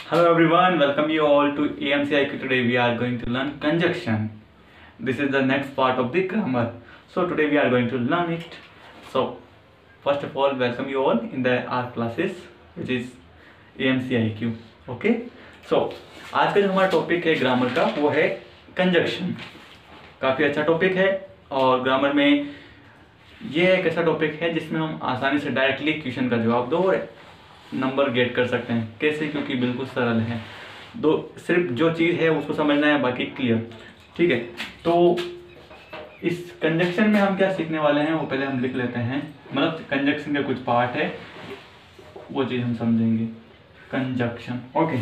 Hello everyone, welcome you all to AMCIQ. Today we are going to learn conjunction. This is the next part of the grammar. So today we are going to learn it. So first of all, welcome you all in the our classes which is AMCIQ. Okay. So आज का जो हमारा topic है grammar का वो है conjunction. काफ़ी अच्छा टॉपिक है और ग्रामर में ये एक ऐसा टॉपिक है जिसमें हम आसानी से डायरेक्टली क्वेश्चन का जवाब दो और नंबर गेट कर सकते हैं. कैसे? क्योंकि बिल्कुल सरल है. दो सिर्फ जो चीज़ है उसको समझना है, बाकी क्लियर. ठीक है. तो इस कंजक्शन में हम क्या सीखने वाले हैं वो पहले हम लिख लेते हैं. मतलब कंजक्शन के कुछ पार्ट है वो चीज़ हम समझेंगे. कंजक्शन. ओके.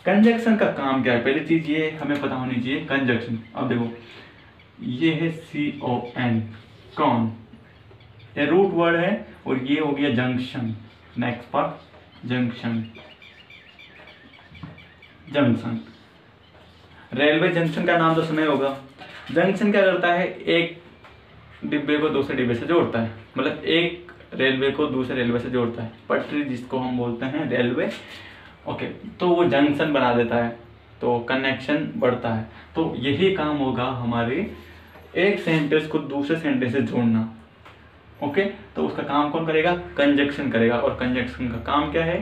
कंजक्शन का काम क्या है? पहली चीज़ ये हमें पता होनी चाहिए. कंजक्शन, अब देखो ये है CON, कौन, ये रूट वर्ड है और ये हो गया junction. Next part junction. Junction, railway junction का नाम तो सुना ही होगा. जंक्शन क्या करता है? एक डिब्बे को दूसरे डिब्बे से जोड़ता है. मतलब एक रेलवे को दूसरे रेलवे से जोड़ता है. पटरी जिसको हम बोलते हैं रेलवे. ओके. तो वो जंक्शन बना देता है तो कनेक्शन बढ़ता है. तो यही काम होगा हमारे एक सेंटेंस को दूसरे सेंटेंस से जोड़ना. ओके. तो उसका काम कौन करेगा? कंजक्शन करेगा. और कंजक्शन का काम क्या है?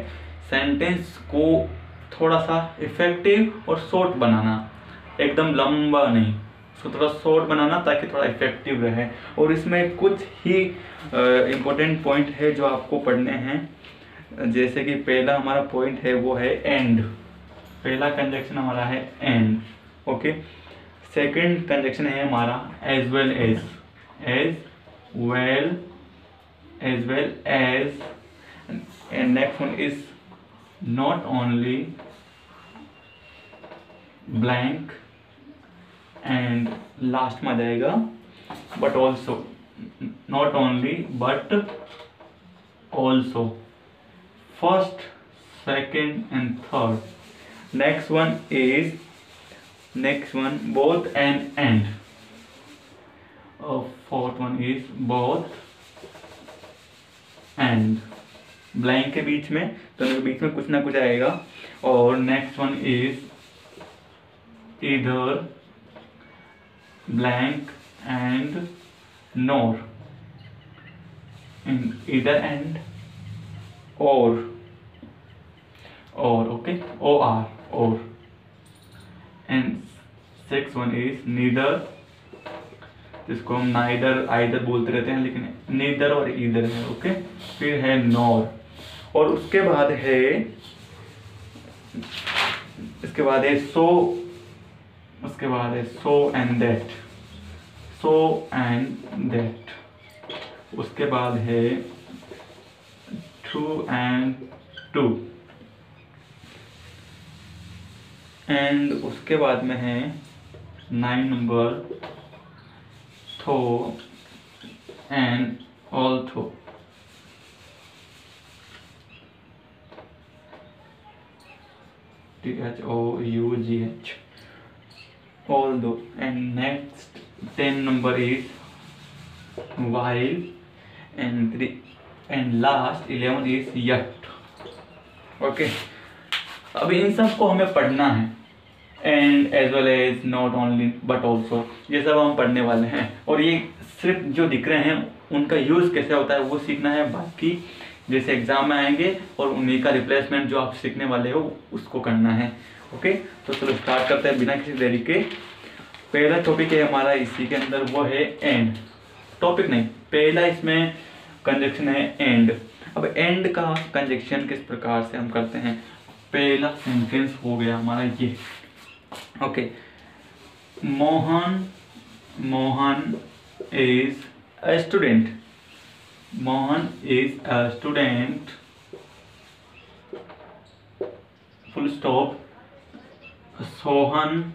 सेंटेंस को थोड़ा सा इफेक्टिव और शॉर्ट बनाना. एकदम लंबा नहीं, उसको थोड़ा शॉर्ट बनाना ताकि थोड़ा इफेक्टिव रहे. और इसमें कुछ ही इम्पोर्टेंट पॉइंट है जो आपको पढ़ने हैं. जैसे कि पहला हमारा पॉइंट है वो है एंड. पहला कंजक्शन हमारा है एंड. ओके. सेकंड कंजक्शन है हमारा as well as. As well as, and next one is not only, blank, and last में आ जाएगा but also. not only but also. first, second and third. next one both and. Fourth one is both and. Blank के बीच में, दोनों के बीच में कुछ ना कुछ आएगा. और नेक्स्ट वन इज इधर ब्लैंक एंड नोर. इधर एंड और. ओके. और. And six one is neither, जिसको हम नाइदर आइदर बोलते रहते हैं, लेकिन नीदर और ईदर है. ओके. फिर है नॉर. और उसके बाद है सो. उसके बाद है सो एंड दैट. उसके बाद है ट्रू एंड टू. एंड उसके बाद में है 9 नंबर थो and although. THOUGH. although. and next 10 number is while, and last 11 is yet. Okay. अब इन सब को हमें पढ़ना है. And as well as, not only but also, ये सब हम पढ़ने वाले हैं. और ये सिर्फ जो दिख रहे हैं उनका यूज़ कैसे होता है वो सीखना है. बाकी जैसे एग्जाम में आएंगे और उन्हीं का रिप्लेसमेंट जो आप सीखने वाले हो उसको करना है. ओके. तो चलो स्टार्ट करते हैं बिना किसी देरी के. पहला टॉपिक है हमारा इसी के अंदर वो है एंड. टॉपिक नहीं, पहला इसमें कंजक्शन है एंड. अब एंड का कंजक्शन किस प्रकार से हम करते हैं? पहला सेंटेंस हो गया हमारा ये. Okay. Mohan is a student. Mohan is a student, full stop. Sohan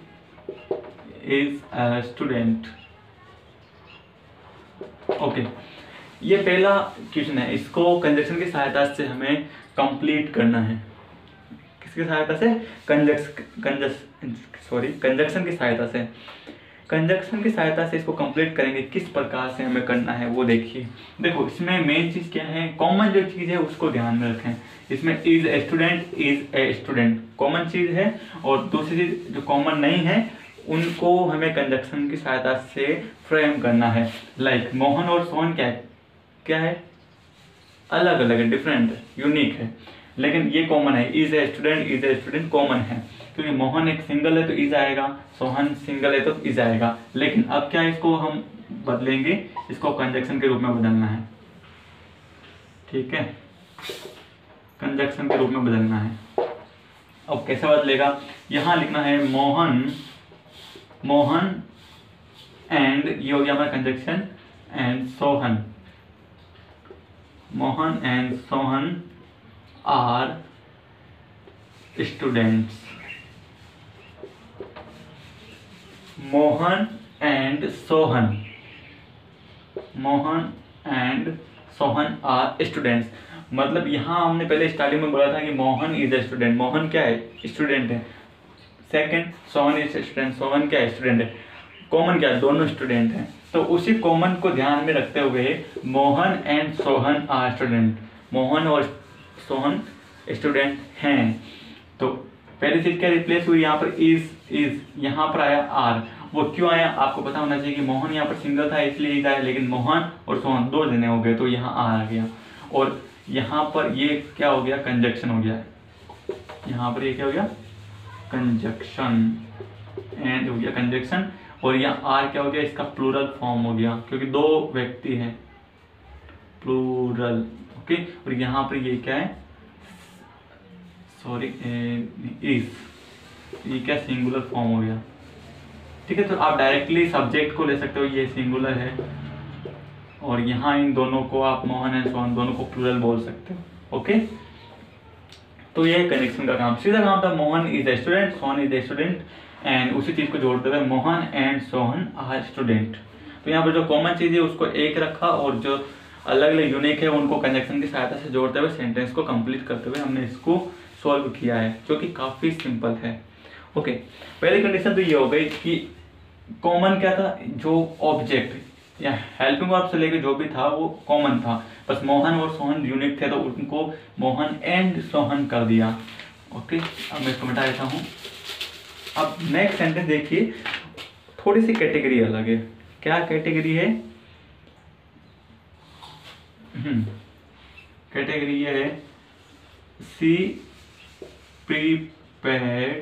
is a student. Okay. ये पहला क्वेश्चन है. इसको कंजक्शन की सहायता से हमें कंप्लीट करना है. किसकी सहायता से? कंजक्शन की सहायता से. कंजक्शन की सहायता से इसको कंप्लीट करेंगे, किस प्रकार से हमें करना है वो देखिए। देखो इसमें मेन चीज़ क्या है, कॉमन जो चीज़ है उसको ध्यान में रखें। इसमें इज ए स्टूडेंट कॉमन चीज़ है, और दूसरी चीज़ जो कॉमन नहीं है उनको हमें कंजक्शन की सहायता से फ्रेम करना है। लाइक मोहन और सोहन क्या है, अलग अलग है, डिफरेंट है, यूनिक है, लेकिन ये कॉमन है। इज ए स्टूडेंट कॉमन है, क्योंकि मोहन एक सिंगल है तो इज आएगा, सोहन सिंगल है तो इज आएगा। लेकिन अब क्या इसको हम बदलेंगे, इसको कंजक्शन के रूप में बदलना है, ठीक है, कंजक्शन के रूप में बदलना है। अब कैसे बदलेगा, यहाँ लिखना है मोहन एंड, ये हो गया हमारा conjunction, and Sohan, Mohan and Sohan are students, Mohan and Sohan are students. मतलब यहाँ हमने पहले स्टार्टिंग में बोला था कि Mohan is a student, Mohan क्या है, स्टूडेंट है। Second, Sohan is student, Sohan क्या है, स्टूडेंट है। कॉमन क्या है, दोनों स्टूडेंट हैं। तो उसी कॉमन को ध्यान में रखते हुए Mohan and Sohan are student, Mohan और सोहन स्टूडेंट हैं। तो पहली चीज क्या रिप्लेस हुई, यहाँ पर इज यहाँ पर आया आर। वो क्यों आया, आपको पता होना चाहिए कि मोहन यहाँ पर सिंगल था इसलिए इज आया, लेकिन मोहन और सोहन दो जने हो गए तो यहाँ आर आ गया। और यहाँ पर ये क्या हो गया, कंजक्शन हो गया। यहाँ पर ये क्या हो गया, कंजक्शन, एंड हो गया कंजक्शन। और यहाँ आर क्या हो गया, इसका प्लूरल फॉर्म हो गया, क्योंकि दो व्यक्ति हैं, प्लूरल, ओके। और यहाँ पर ये क्या है, सॉरी इज, ये क्या सिंगुलर फॉर्म हो गया, ठीक है। तो आप डायरेक्टली सब्जेक्ट को ले सकते हो, ये सिंगुलर है, और यहाँ इन दोनों को आप मोहन एंड सोहन दोनों को प्लूरल बोल सकते हो, ओके। तो ये कनेक्शन का काम, सीधा काम था, Mohan is a student, Sohan is a student, and उसी चीज को जोड़ते हुए Mohan and Sohan are student. तो यहाँ पर जो कॉमन चीज है उसको एक रखा, और जो अलग अलग यूनिक है उनको कंजक्शन की सहायता से जोड़ते हुए सेंटेंस को कंप्लीट करते हुए हमने इसको सॉल्व किया है, जो कि काफी सिंपल है, ओके। पहली कंडीशन तो ये हो गई कि कॉमन क्या था, जो ऑब्जेक्ट या हेल्पिंग वर्ब से लेके जो भी था वो कॉमन था, बस मोहन और सोहन यूनिक थे तो उनको मोहन एंड सोहन कर दिया, ओके। अब मैं इसको मिटा देता हूँ। अब नेक्स्ट सेंटेंस देखिए, थोड़ी सी कैटेगरी अलग है। क्या कैटेगरी है, कैटेगरी ये है, सी prepared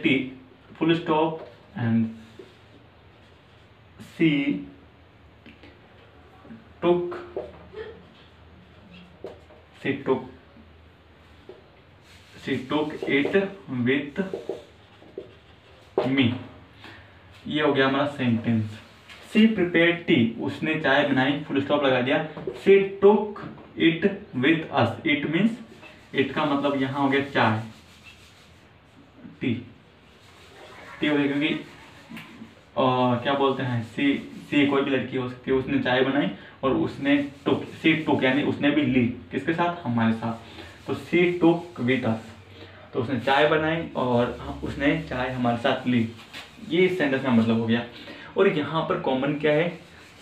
tea, full stop, and she took it with me। ये हो गया हमारा सेंटेंस। सी प्रिपेयर्ड टी, उसने चाय बनाई, फुल स्टॉप लगा दिया। She took it with us, it means, it का मतलब यहाँ हो गया चाय, टी हो गया, क्योंकि क्या बोलते हैं, सी कोई भी लड़की हो सकती है, उसने चाय बनाई और उसने सी टुक यानी उसने भी ली, किसके साथ, हमारे साथ। तो सी टुक विथ अस, तो उसने चाय बनाई और उसने चाय हमारे साथ ली, ये इस सेंटेंस का मतलब हो गया। और यहाँ पर कॉमन क्या है,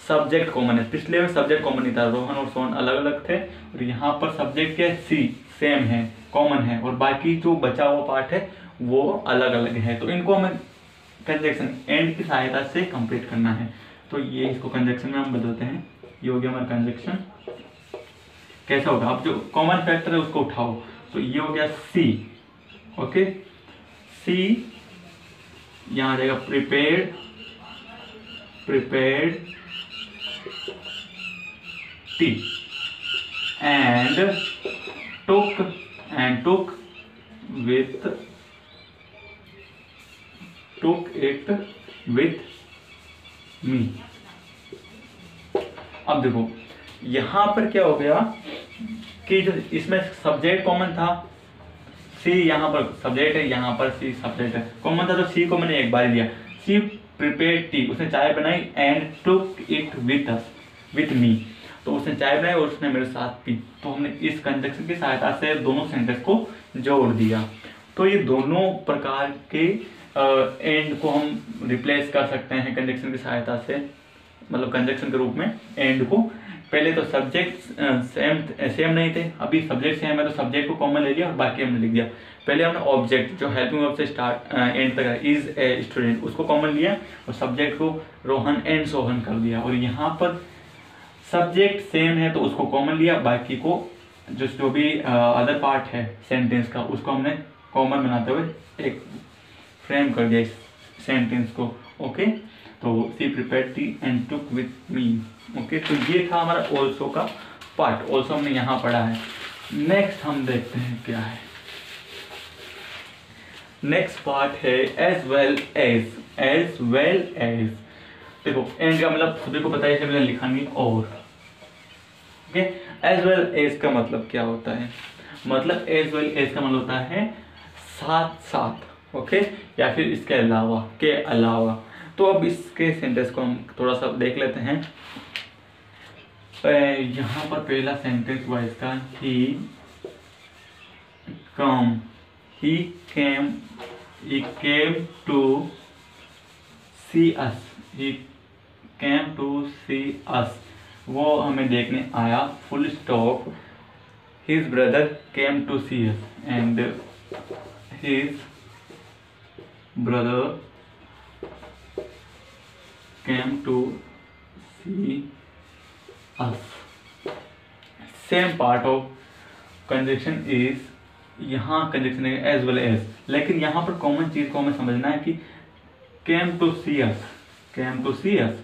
सब्जेक्ट कॉमन है। पिछले में सब्जेक्ट कॉमन नहीं था, रोहन और सोहन अलग अलग थे, और यहाँ पर सब्जेक्ट क्या है, सी सेम है, कॉमन है, और बाकी जो बचा हुआ पार्ट है वो अलग अलग है। तो इनको हमें कंजक्शन एंड की सहायता से कंप्लीट करना है। तो ये इसको कंजक्शन में हम बदलते हैं, ये हो गया हमारा कंजक्शन। कैसा होगा, अब जो कॉमन फैक्टर है उसको उठाओ, तो ये हो गया सी, ओके। सी यहाँ आ जाएगा prepared tea, and took it with me. अब देखो यहां पर क्या हो गया कि जो इसमें सब्जेक्ट कॉमन था, सी यहाँ पर सब्जेक्ट है, यहाँ पर सी सब्जेक्ट है, कॉमन था, तो सी को मैंने एक बार लिया। सी प्रिपेयर्ड टी, उसने चाय बनाई, and took it with me, तो उसने चाय बनाई और उसने मेरे साथ पी। तो हमने इस कंजक्शन की सहायता से दोनों सेंटेंस को जोड़ दिया। तो ये दोनों प्रकार के एंड को हम रिप्लेस कर सकते हैं कंजक्शन की सहायता से, मतलब कंजक्शन के रूप में एंड को। पहले तो सब्जेक्ट सेम नहीं थे, अभी सब्जेक्ट सेम है तो सब्जेक्ट को कॉमन ले लिया और बाकी हमने लिख दिया। पहले हमने ऑब्जेक्ट जो हेल्पिंग वर्ब से स्टार्ट एंड तक है, इज ए स्टूडेंट, उसको कॉमन लिया और सब्जेक्ट को रोहन एंड सोहन कर दिया। और यहाँ पर सब्जेक्ट सेम है तो उसको कॉमन लिया, बाकी को जो भी अदर पार्ट है सेंटेंस का उसको हमने कॉमन बनाते हुए एक फ्रेम कर दिया इस सेंटेंस को। ओके, तो she prepared tea and took with me. Okay, तो ये था हमारा ऑल्सो का पार्ट, ऑल्सो हमने यहाँ पढ़ा है। नेक्स्ट हम देखते हैं क्या है। नेक्स्ट पार्ट है as well as. As well as, देखो एंड का मतलब सभी को पता है, मैंने लिखा नहीं और। ओके, एज वेल एज का मतलब क्या होता है? मतलब एज वेल एज का मतलब होता है साथ साथ। ओके, या फिर इसके अलावा, के अलावा। तो अब इसके सेंटेंस को हम थोड़ा सा देख लेते हैं। यहाँ पर पहला सेंटेंस हुआ इसका, ही केम to see us. He came to see अस, वो हमें देखने आया, full stop. His brother came to see us and his brother came to see us. Same part of conjunction is, यहाँ conjunction है as well as, लेकिन यहाँ पर common चीज को हमें समझना है कि came to see us, came to see us,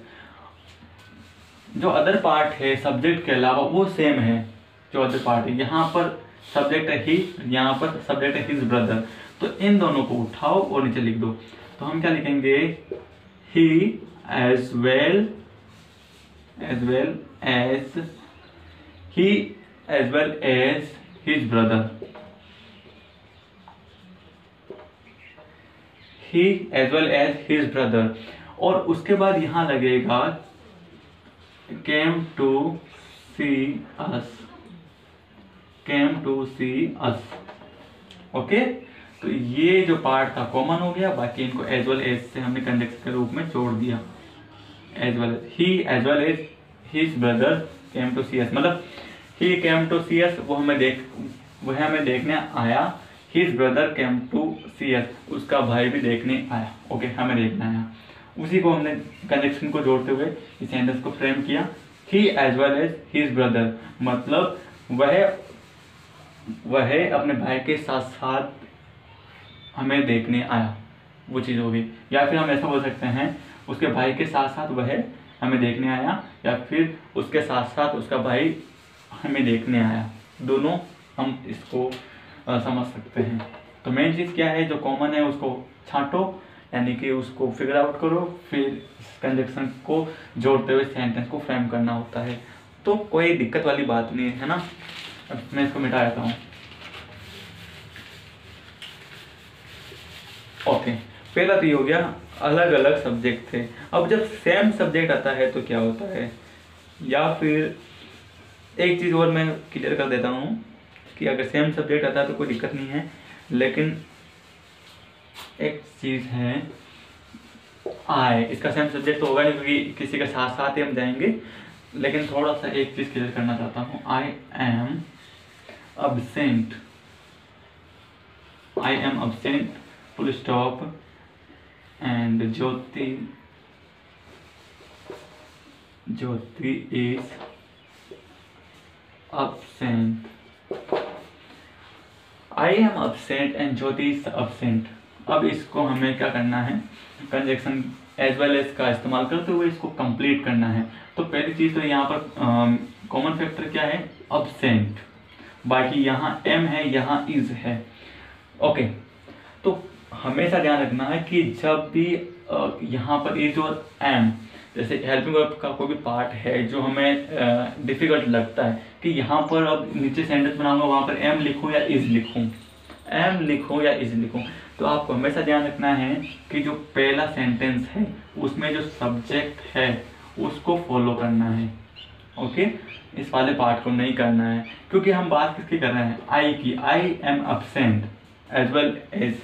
जो अदर पार्ट है सब्जेक्ट के अलावा वो सेम है। जो अदर पार्ट है, यहाँ पर सब्जेक्ट है ही, यहाँ पर सब्जेक्ट है हिज ब्रदर, तो इन दोनों को उठाओ और नीचे लिख दो। तो हम क्या लिखेंगे? He as well as he as well as his brother, he as well as his brother. और उसके बाद यहां लगेगा came to see us, came to see us. Okay, तो ये जो पार्ट था कॉमन हो गया, बाकी इनको एज वेल एज से हमने कंजक्शन के रूप में जोड़ दिया। As well as, he as well as his brother came to see us, मतलब ही केम टू सी अस, वह हमें देखने आया। His brother came to see अस, उसका भाई भी देखने आया। ओके, हमें देखना आया, उसी को हमने कंजक्शन को जोड़ते हुए इस सेंटेंस को फ्रेम किया। He as well as his brother, मतलब वह अपने भाई के साथ साथ हमें देखने आया, वो चीज़ होगी। या फिर हम ऐसा बोल सकते हैं, उसके भाई के साथ साथ वह हमें देखने आया, या फिर उसके साथ साथ उसका भाई हमें देखने आया। दोनों हम इसको समझ सकते हैं। तो मेन चीज़ क्या है, जो कॉमन है उसको छांटो, यानी कि उसको फिगर आउट करो, फिर कंजक्शन को जोड़ते हुए सेंटेंस को फ्रेम करना होता है। तो कोई दिक्कत वाली बात नहीं है ना। अब मैं इसको मिटा देता हूँ। ओके, पहला तो ये हो गया, अलग अलग सब्जेक्ट थे। अब जब सेम सब्जेक्ट आता है तो क्या होता है, या फिर एक चीज़ और मैं क्लियर कर देता हूँ कि अगर सेम सब्जेक्ट आता है तो कोई दिक्कत नहीं है, लेकिन एक चीज़ है आए, इसका सेम सब्जेक्ट तो होगा नहीं क्योंकि किसी के साथ साथ ही हम जाएंगे, लेकिन थोड़ा सा एक चीज़ क्लियर करना चाहता हूँ। I am absent, I am absent, full stop, and Jyoti is absent. I am absent and Jyoti is absent. अब इसको हमें क्या करना है, कंजक्शन एज वेल एज का इस्तेमाल करते हुए इसको कंप्लीट करना है। तो पहली चीज़ तो यहाँ पर कॉमन फैक्टर क्या है, absent, बाकी यहाँ एम है, यहाँ इज है। ओके, तो हमेशा ध्यान रखना है कि जब भी यहाँ पर इज और एम, जैसे हेल्पिंग वर्ब का कोई भी पार्ट है जो हमें डिफिकल्ट लगता है कि यहाँ पर अब नीचे सेंटेंस बनाऊंगा, वहाँ पर एम लिखूँ या इज लिखूँ, एम लिखूँ या इज लिखूँ, तो आपको हमेशा ध्यान रखना है कि जो पहला सेंटेंस है उसमें जो सब्जेक्ट है उसको फॉलो करना है। ओके, इस वाले पार्ट को नहीं करना है, क्योंकि हम बात किसकी कर रहे हैं, आई की। I am absent, as well as,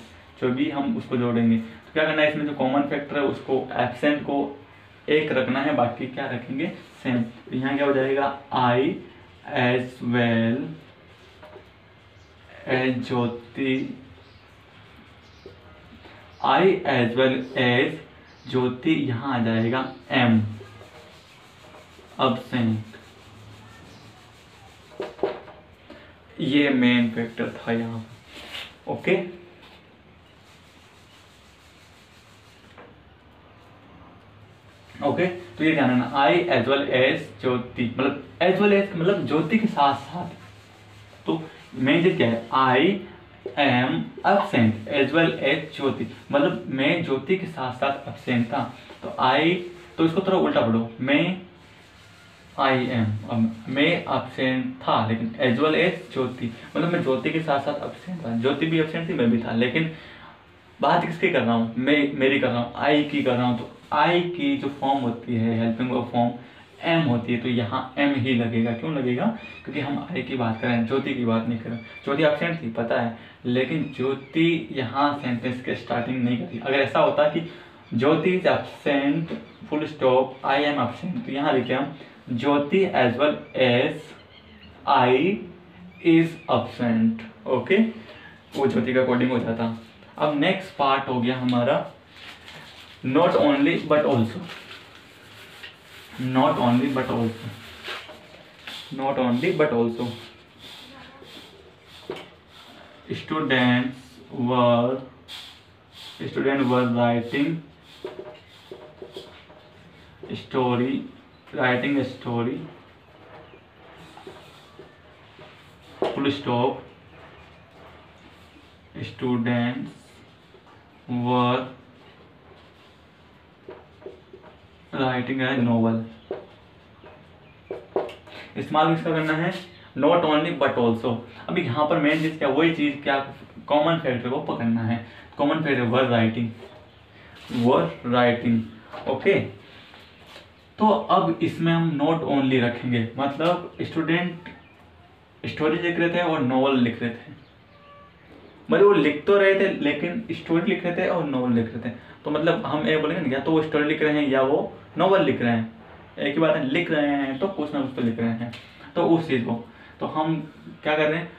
जो भी हम उसको जोड़ेंगे तो क्या करना है, इसमें जो कॉमन फैक्टर है उसको एब्सेंट को एक रखना है, बाकी क्या रखेंगे सेम। तो यहाँ क्या हो जाएगा, I as well as Jyoti, I as well as ज्योति, यहाँ आ जाएगा एम अब्सेंट। ये मेन फैक्टर था यहाँ पर। ओके, ओके, तो ये ध्यान रखना, I as well as Jyoti, मतलब एज वेल एज मतलब ज्योति के साथ साथ। तो मेन चीज क्या है, I am absent as well as Jyoti, मतलब मैं ज्योति के साथ साथ एब्सेंट था। तो आई, तो इसको थोड़ा उल्टा पढ़ो, मैं आई एम, अब मैं एब्सेंट था लेकिन एज वेल एज ज्योति, मतलब मैं ज्योति के साथ साथ एब्सेंट था, ज्योति भी एब्सेंट थी, मैं भी था, लेकिन बात किसकी कर रहा हूँ, मैं मेरी कर रहा हूँ, आई की कर रहा हूँ। तो आई की जो फॉर्म होती है हेल्पिंग वर्ब फॉर्म एम होती है, तो यहाँ एम ही लगेगा। क्यों लगेगा, क्योंकि हम आई की बात कर रहे हैं, ज्योति की बात नहीं कर रहे। ज्योति एब्सेंट थी पता है, लेकिन ज्योति यहाँ सेंटेंस के स्टार्टिंग नहीं करती। अगर ऐसा होता कि Jyoti is absent full stop I am absent, तो यहाँ लिखे हम Jyoti as well as I is absent. Okay, वो ज्योति का कोडिंग हो जाता। अब नेक्स्ट पार्ट हो गया हमारा not only but also, not only but also, not only but also. Student were writing story, writing story full stop, students were writing है novel. इस्तेमाल किसका करना है, नॉट ओनली बट ऑल्सो। अभी यहाँ पर मेन चीज क्या, वही चीज क्या, कॉमन फैक्टर को पकड़ना है। Common factor were writing, were writing. Okay, तो अब इसमें हम नॉट ओनली रखेंगे, मतलब स्टूडेंट स्टोरी लिख रहे थे और नॉवल लिख रहे थे, मतलब वो लिख तो रहे थे लेकिन स्टोरी लिख रहे थे और नॉवल लिख रहे थे। तो मतलब हम ये बोलेंगे या तो वो स्टोरी लिख रहे हैं या वो नॉवल लिख रहे हैं, एक ही बात है, लिख रहे हैं तो कुछ ना कुछ तो लिख रहे हैं। तो उस चीज़ को तो हम क्या कर रहे हैं,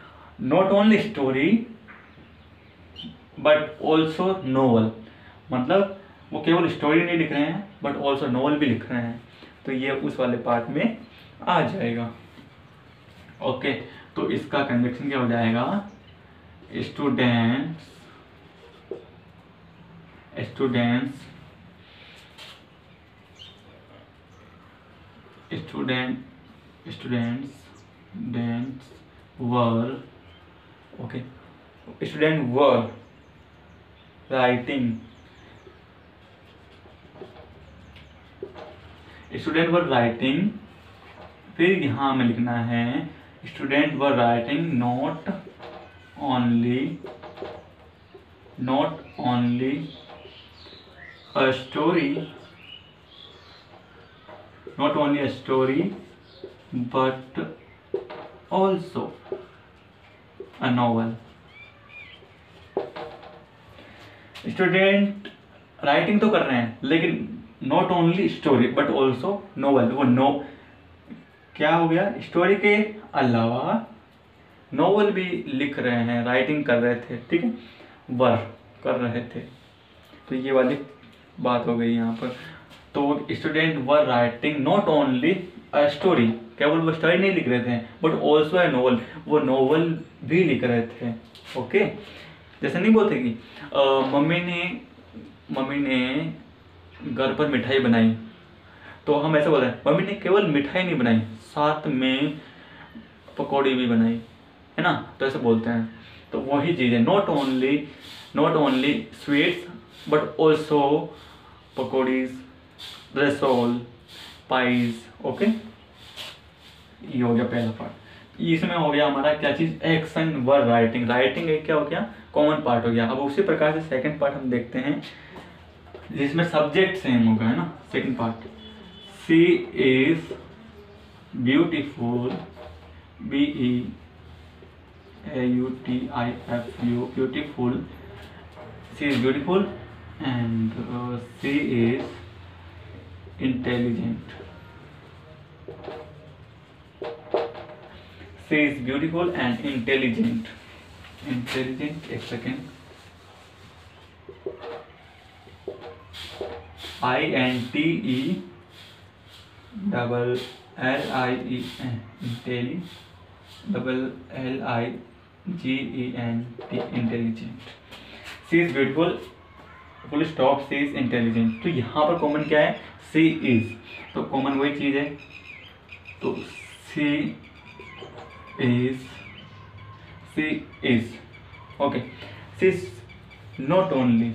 not only story but also novel, मतलब वो केवल स्टोरी नहीं लिख रहे हैं बट ऑल्सो नॉवल भी लिख रहे हैं। तो ये उस वाले पार्ट में आ जाएगा। ओके, तो इसका कंजक्शन क्या हो जाएगा, students students students were, okay, student were writing, student were writing, फिर यहाँ हमें लिखना है student were writing not only a story, not only a story but also a novel। Student writing तो कर रहे हैं लेकिन not only story but also novel, वो नो क्या हो गया, स्टोरी के अलावा नोवेल भी लिख रहे हैं, राइटिंग कर रहे थे, ठीक है, वर कर रहे थे। तो ये वाली बात हो गई यहाँ पर। तो student were writing not only a story, केवल वो स्टोरी नहीं लिख रहे थे बट ऑल्सो ए नोवेल, वो नोवेल भी लिख रहे थे। ओके, जैसे नहीं बोलते कि मम्मी ने घर पर मिठाई बनाई, तो हम ऐसे बोलते हैं मम्मी ने केवल मिठाई नहीं बनाई, साथ में पकौड़ी भी बनाई, है ना, तो ऐसे बोलते हैं। तो वही चीज़ है, not only sweets but also pakoris, rissoles, pies. Okay, ये हो गया पहला पार्ट। इसमें हो गया हमारा क्या चीज़, एक्शन वर राइटिंग, राइटिंग एक क्या हो गया, कॉमन पार्ट हो गया। अब उसी प्रकार से सेकंड पार्ट हम देखते हैं जिसमें सब्जेक्ट सेम होगा, है ना। Second part, she is beautiful, BE AUTIFU, beautiful. She is beautiful and she is intelligent. She is beautiful and intelligent. Intelligent, एक second. INTE double LIEN, double LIGENT, intelligent. She is beautiful, full stop, she is intelligent. तो यहाँ पर common क्या है? she is. तो common वही चीज़ है, तो she is, okay. She is not only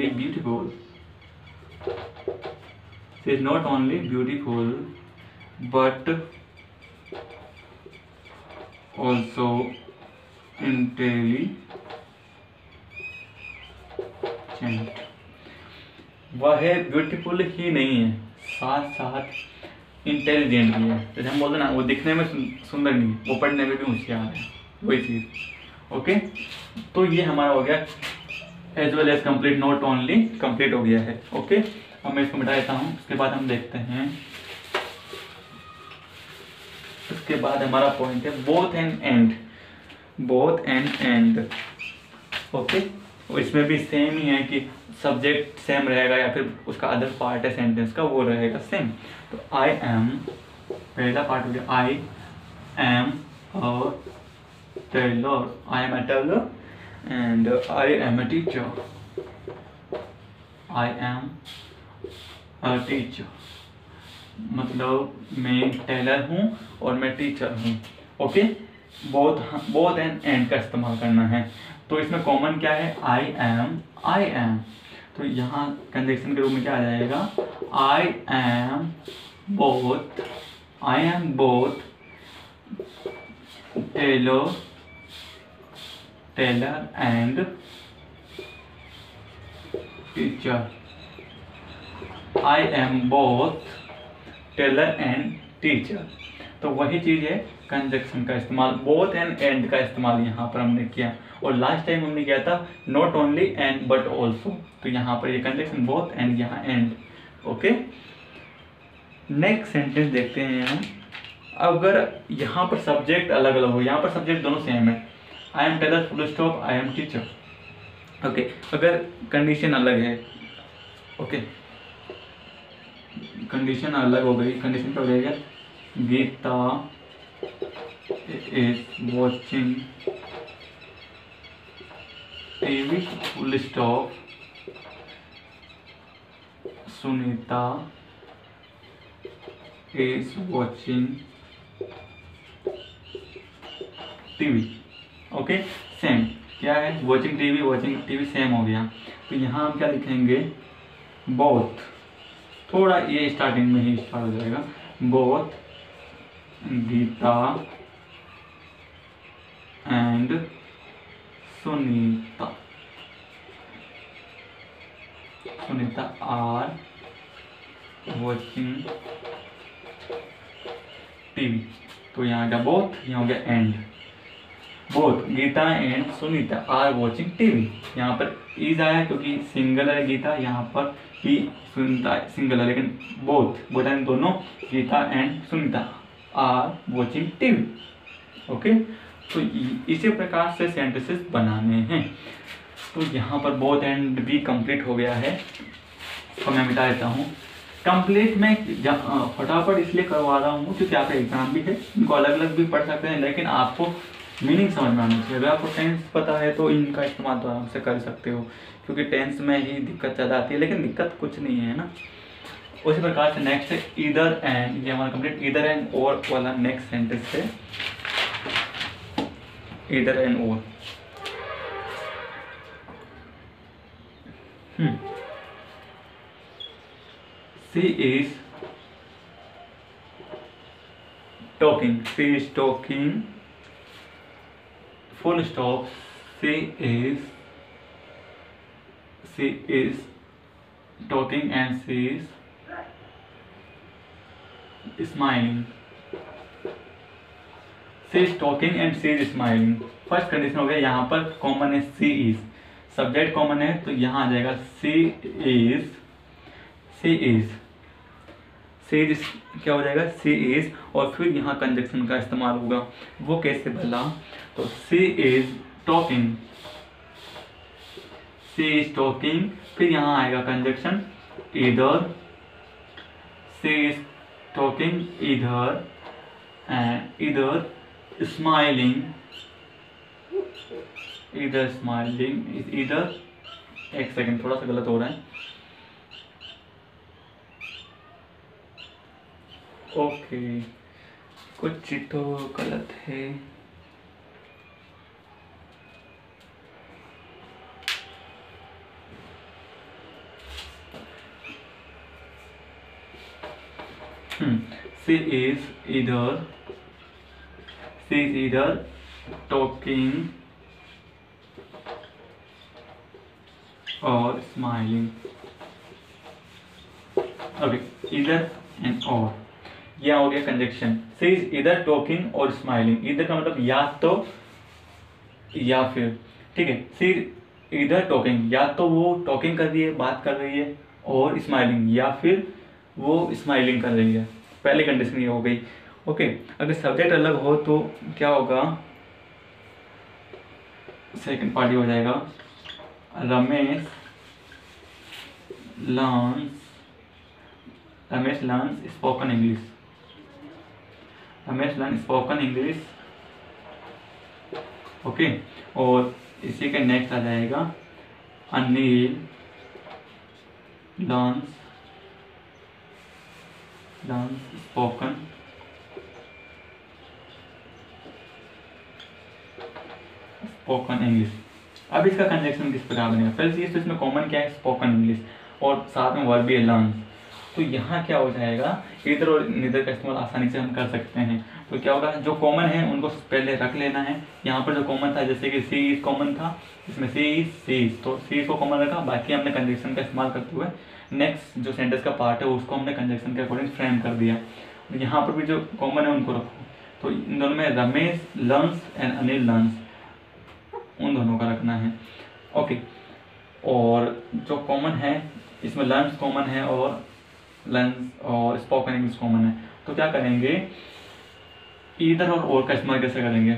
beautiful, she is not only beautiful but also intelligent. वह ब्यूटीफुल ही नहीं है, साथ साथ इंटेलिजेंट भी है। जैसे हम बोलते हैं ना, वो दिखने में सुंदर नहीं, वो पढ़ने में भी होशियार है, वही चीज़। ओके, तो ये हमारा हो गया as well as complete, not only complete हो गया है। ओके, अब मैं इसको मिटा देता हूँ। उसके बाद हम देखते हैं, उसके बाद हमारा पॉइंट है both and and. Both and and, okay, इसमें भी सेम ही है कि सब्जेक्ट सेम रहेगा या फिर उसका अदर पार्ट है सेंटेंस का, वो रहेगा सेम। तो आई एम, पहला पार्ट हो गया, I am a tailor, I am a tailor and I am a teacher, I am a teacher, मतलब मैं टेलर हूँ और मैं टीचर हूँ। ओके, बोथ एंड का इस्तेमाल करना है। तो इसमें कॉमन क्या है? आई एम, तो यहाँ कंजक्शन के रूप में क्या आ जाएगा? I am both tailor and teacher. I am both tailor and teacher. तो वही चीज़ है, कंजक्शन का इस्तेमाल, बोथ एंड का इस्तेमाल यहाँ पर हमने किया। और लास्ट टाइम हमने किया था not only and but also. तो यहाँ पर ये कंजक्शन बोथ एंड, यहाँ एंड। ओके, नेक्स्ट सेंटेंस देखते हैं हम। अगर यहाँ पर सब्जेक्ट अलग अलग हो, यहाँ पर सब्जेक्ट दोनों सेम है, I am tailor full stop I am teacher. Okay, अगर कंडीशन अलग है, ओके, कंडीशन अलग हो गई, कंडीशन क्या हो जाएगा? Gita is watching TV full stop, Sunita is watching TV. Okay, same क्या है? वॉचिंग टीवी सेम हो गया। तो यहाँ हम क्या लिखेंगे? बोथ, थोड़ा ये स्टार्टिंग में ही स्टार्ट हो जाएगा। Both Gita and Sunita are watching TV. तो यहाँ क्या? बोथ, यहाँ हो गया and. Both Gita and Sunita are watching TV. यहाँ पर इज आया क्योंकि सिंगल है गीता, यहाँ पर ही सुनीता सिंगल है, लेकिन बोथ एंड दोनों, Gita and Sunita are watching TV. Okay, तो इसी प्रकार से सेंटेंसेस बनाने हैं। तो यहाँ पर बोथ एंड भी कंप्लीट हो गया है। तो मैं मिटा देता हूँ। कंप्लीट में फटाफट इसलिए करवा रहा हूँ क्योंकि आपका एग्जाम भी है, इनको अलग अलग भी पढ़ सकते हैं, लेकिन आपको मीनिंग समझ में आना चाहिए। अगर आपको टेंस पता है तो इनका इस्तेमाल तो आराम से कर सकते हो, क्योंकि टेंस में ही दिक्कत ज़्यादा आती है, लेकिन दिक्कत कुछ नहीं है ना। उसी प्रकार से नेक्स्ट है ईदर एंड। ये हमारा कंप्लीट ईदर एंड और वाला नेक्स्ट सेंटेंस है, ईदर एंड और। She is talking, full stop, she is talking and she is smiling, she is talking and she is smiling. First condition हो गया, यहाँ पर कॉमन है सी इज, सब्जेक्ट कॉमन है तो यहाँ आ जाएगा she is, she is, she is क्या हो जाएगा, सी इज, और फिर यहाँ कंजक्शन का इस्तेमाल होगा। वो कैसे भला, तो she is talking, she is talking, फिर यहाँ आएगा कंजक्शन इधर, सी इज टॉकिंग इधर एंड इधर स्माइलिंग, इधर स्माइलिंग, इधर, एक सेकेंड थोड़ा सा गलत हो रहा है, ओके कुछ तो गलत है। She is either talking or smiling. Okay, either and or, यह हो गया conjunction. She is either talking or smiling। इधर का मतलब या तो या फिर, ठीक है। She is either talking, या तो वो टॉकिंग कर रही है, बात कर रही है, और स्माइलिंग, या फिर वो स्माइलिंग कर रही है। पहली कंडीशन ये हो गई। ओके, अगर सब्जेक्ट अलग हो तो क्या होगा, सेकंड पार्ट हो जाएगा, Ramesh learns spoken English, Ramesh learn spoken English. Okay, और इसी के नेक्स्ट आ जाएगा अनिल लर्न्स स्पोकन इंग्लिश। अब इसका कंजक्शन किस प्रकार बनेगा, पहले चीज तो इसमें कॉमन क्या है, स्पोकन इंग्लिश, और साथ में वर्ब भी है लर्न। तो यहाँ क्या हो जाएगा, इधर और निधर का इस्तेमाल आसानी से हम कर सकते हैं। तो क्या होगा, जो कॉमन है उनको पहले रख लेना है। यहाँ पर जो कॉमन था, जैसे कि सी इज कॉमन था, इसमें सी इज, तो सी को कॉमन रखा, बाकी हमने कंजक्शन का इस्तेमाल करते हुए नेक्स्ट जो सेंटेंस का पार्ट है उसको हमने कंजक्शन के अकॉर्डिंग फ्रेम कर दिया। यहाँ पर भी जो कॉमन है उनको रखो। तो इन दोनों में Ramesh learns and Anil learns, उन दोनों का रखना है। ओके, और जो कॉमन है इसमें लर्न्स कॉमन है और लर्न्स और स्पोकन इंग्लिश कॉमन है। तो क्या करेंगे, इधर और का इस्तेमाल कैसे करेंगे,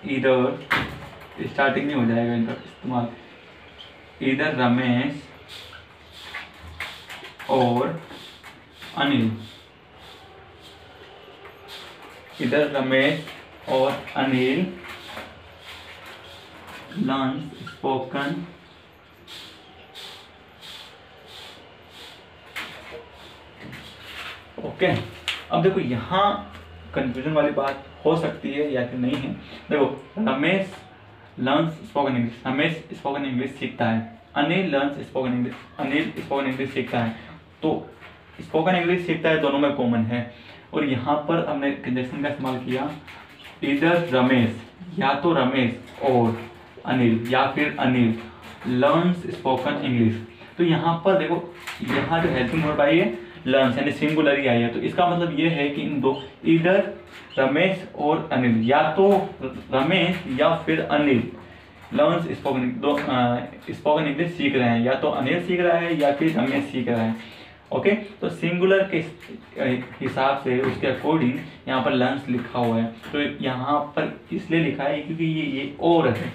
इधर स्टार्टिंग में हो जाएगा इनका इस्तेमाल, इधर रमेश और अनिल, इधर रमेश और अनिल लर्न्स स्पोकन ओके। अब देखो यहाँ कंफ्यूजन वाली बात हो सकती है या फिर नहीं है। देखो, Ramesh learns spoken English, Ramesh spoken English सीखता है, Anil learns spoken English, Anil spoken English सीखता है। तो स्पोकन इंग्लिश सीखता है दोनों में कॉमन है, और यहाँ पर हमने कंजक्शन का इस्तेमाल किया, इधर रमेश, या तो रमेश और अनिल या फिर अनिल लर्न्स स्पोकन इंग्लिश। तो यहाँ पर देखो, यहाँ जो हेल्पिंग वर्ब आई है लर्न्स यानी सिंगुलर ही आई है, तो इसका मतलब ये है कि इन दो, इधर रमेश और अनिल, या तो रमेश या फिर अनिल लर्न्स स्पोकन इंग्लिश सीख रहे हैं, या तो अनिल सीख रहा है या फिर रमेश सीख रहा है। ओके, तो सिंगुलर के हिसाब से उसके अकॉर्डिंग यहाँ पर लर्न्स लिखा हुआ है। तो यहाँ पर इसलिए लिखा है क्योंकि ये और है,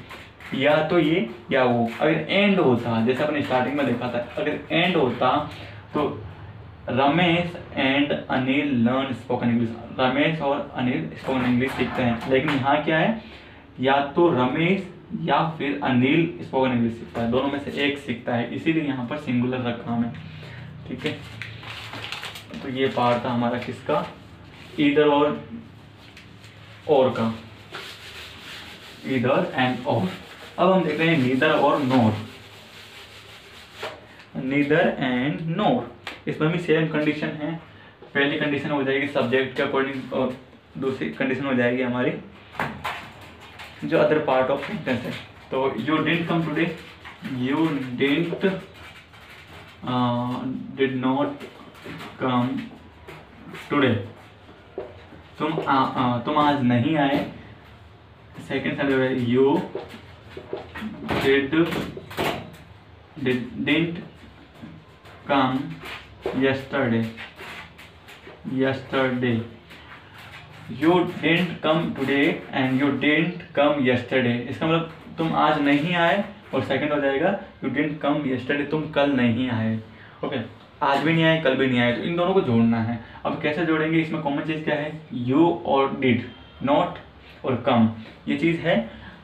या तो ये या वो। अगर एंड होता, जैसे अपने स्टार्टिंग में देखा था, अगर एंड होता तो Ramesh and Anil learn spoken English, Ramesh और अनिल स्पोकन इंग्लिश सीखते हैं। लेकिन यहाँ क्या है, या तो रमेश या फिर अनिल स्पोकन इंग्लिश सीखता है, दोनों में से एक सीखता है, इसीलिए यहाँ पर सिंगुलर रखा हमें। ठीक है, तो ये पार्ट था हमारा किसका, इधर और का, इधर एंड और। अब हम देख रहे हैं नीदर और नोर, नीदर एंड नोर। इसमें भी सेम कंडीशन है। पहली कंडीशन हो जाएगी सब्जेक्ट के अकॉर्डिंग, और दूसरी कंडीशन हो जाएगी हमारी जो अदर पार्ट ऑफ सेंटेंस है। तो you didn't come today, you did not come today, तुम आज नहीं आए। Second sentence you didn't come yesterday। You didn't come today and you didn't come yesterday। इसका मतलब तुम आज नहीं आए, और सेकंड हो जाएगा you didn't come yesterday, तुम कल नहीं आए। ओके, आज भी नहीं आए, कल भी नहीं आए, तो इन दोनों को जोड़ना है। अब कैसे जोड़ेंगे? इसमें कॉमन चीज़ क्या है? you और did, not और come, ये चीज़ है।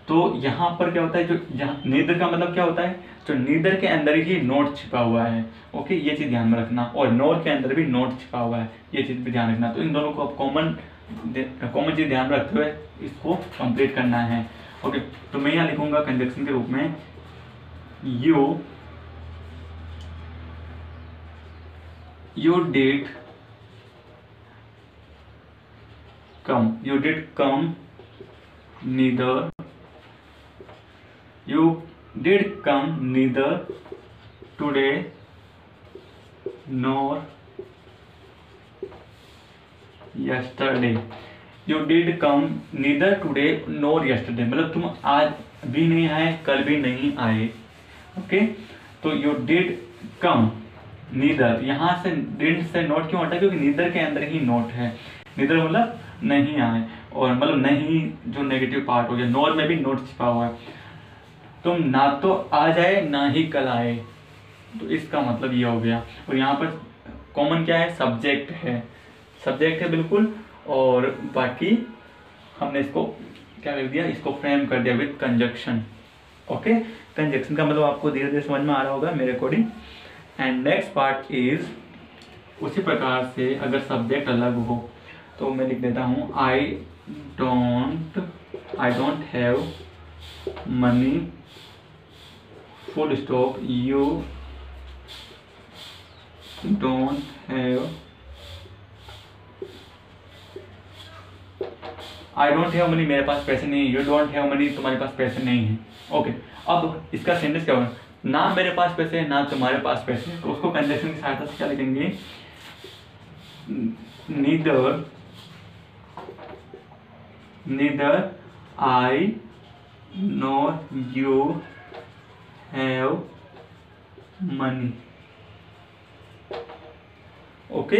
तो यहाँ पर क्या होता है, जो यहाँ नीदर का मतलब क्या होता है, जो नीदर के अंदर ही नोट छिपा हुआ है। ओके, ये चीज़ ध्यान में रखना, और नोर के अंदर भी नोट छिपा हुआ है, ये चीज़ भी ध्यान रखना। तो इन दोनों को आप कॉमन चीज़ ध्यान रखते हुए इसको कंप्लीट करना है। ओके, तो मैं यहाँ लिखूंगा कंजक्शन के रूप में you did come neither today nor yesterday। You did come neither today nor yesterday, मतलब तुम आज भी नहीं आए, कल भी नहीं आए। ओके, तो you did come neither, यहाँ से did से नोट क्यों हटा? क्योंकि neither के अंदर ही नोट है। neither मतलब नहीं आए, और मतलब नहीं जो नेगेटिव पार्ट हो गया, नोर में भी नोट छिपा हुआ है। तुम ना तो आज आए ना ही कल आए, तो इसका मतलब ये हो गया। और यहाँ पर कॉमन क्या है? सब्जेक्ट है बिल्कुल। और बाकी हमने इसको क्या कर दिया? इसको फ्रेम कर दिया विद कंजक्शन। ओके, कंजक्शन का मतलब आपको धीरे धीरे समझ में आ रहा होगा मेरे according. And next part is, उसी प्रकार से अगर सब्जेक्ट अलग हो तो मैं लिख देता हूँ I don't have money full stop. You don't have, I don't have money, मेरे पास पैसे नहीं है। यू डोंट हैव मनी, तुम्हारे पास पैसे नहीं है। ओके, अब इसका सेंटेंस क्या होगा? ना मेरे पास पैसे है ना तुम्हारे पास पैसे है, तो उसको कंजक्शन की सहायता से क्या लिखेंगे? neither I nor you have money। Okay,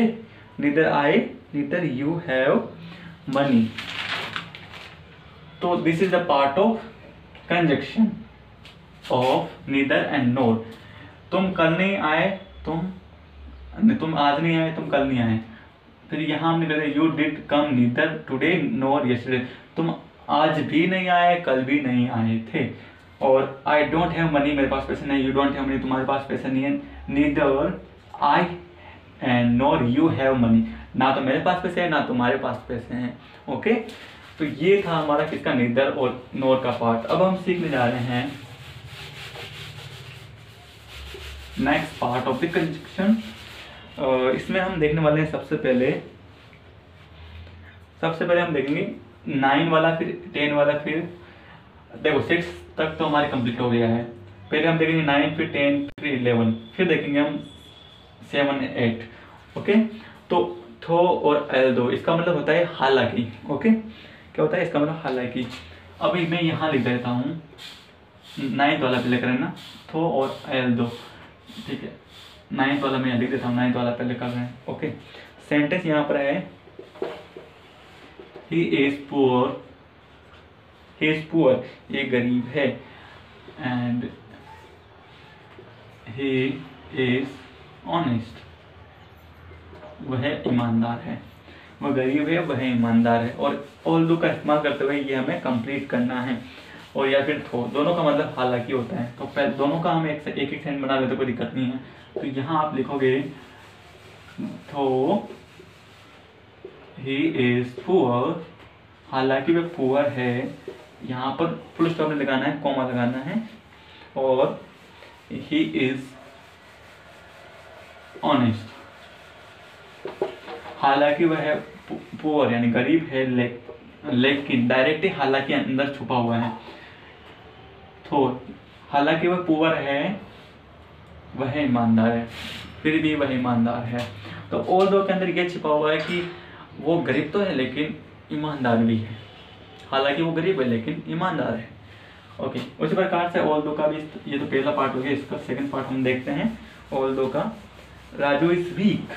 neither you have money। तो this is the part of conjunction of neither and nor। तुम कल नहीं आए, तुम आज नहीं आए, तुम कल नहीं आए। फिर यहाँ हमने कहते you did come neither today nor yesterday, तुम आज भी नहीं आए, कल भी नहीं आए थे। और आई डोंट हैव मनी, मेरे पास पैसे नहीं। यू डोंट हैव मनी, तुम्हारे पास पैसे नहीं है। neither I and nor you have money, ना तो मेरे पास पैसे है ना तुम्हारे पास पैसे हैं। ओके, तो ये था हमारा किसका? neither और nor का पार्ट। अब हम सीखने जा रहे हैं next part of the conjunction. इसमें हम देखने वाले हैं सबसे पहले हम देखेंगे 9 वाला, फिर 10 वाला, फिर देखो 6 तक तो हमारे कंप्लीट हो गया है। पहले हम देखेंगे 9, फिर 10, फिर 11, फिर देखेंगे हम 7, 8। ओके, तो थो और एल दो, इसका मतलब होता है हालांकि। ओके, क्या होता है इसका मतलब? हालांकि। अभी मैं यहाँ लिख देता हूँ 9 वाला पहले करें ना, थो और एल दो। ठीक है, 9 वाला मैं लिख देता हूँ, 9 वाला पहले कर रहे हैं। ओके, सेंटेंस यहाँ पर है ही इज पुअर, ये गरीब है। एंड ही इज ऑनेस्ट, वह ईमानदार है। वह गरीब है, वह ईमानदार है। और ऑल्दो का इस्तेमाल करते हुए ये हमें कंप्लीट करना है। और या फिर थो, दोनों का मतलब हालांकि होता है। तो पहले दोनों का हम एक सेंटेंस बना लेते, कोई दिक्कत नहीं है। तो यहाँ आप लिखोगे थो ही इज पुअर, हालांकि वह पुअर है। यहाँ पर फुल स्टॉप नहीं लगाना है, कॉमा लगाना है। और ही इज ऑनेस्ट, हालांकि वह पुअर यानी गरीब है, लेकिन डायरेक्टली हालांकि अंदर छुपा हुआ है। तो हालांकि वह पुअर है, वह ईमानदार है, फिर भी वह ईमानदार है। तो ऑल दो के अंदर ये छिपा हुआ है कि वो गरीब तो है लेकिन ईमानदार भी है। हालांकि वो गरीब है लेकिन ईमानदार है। ओके, उसी प्रकार से ऑल्दो का भी, ये तो पहला पार्ट हो गया, इसका सेकंड पार्ट हम देखते हैं ऑल्दो का। Raju is weak,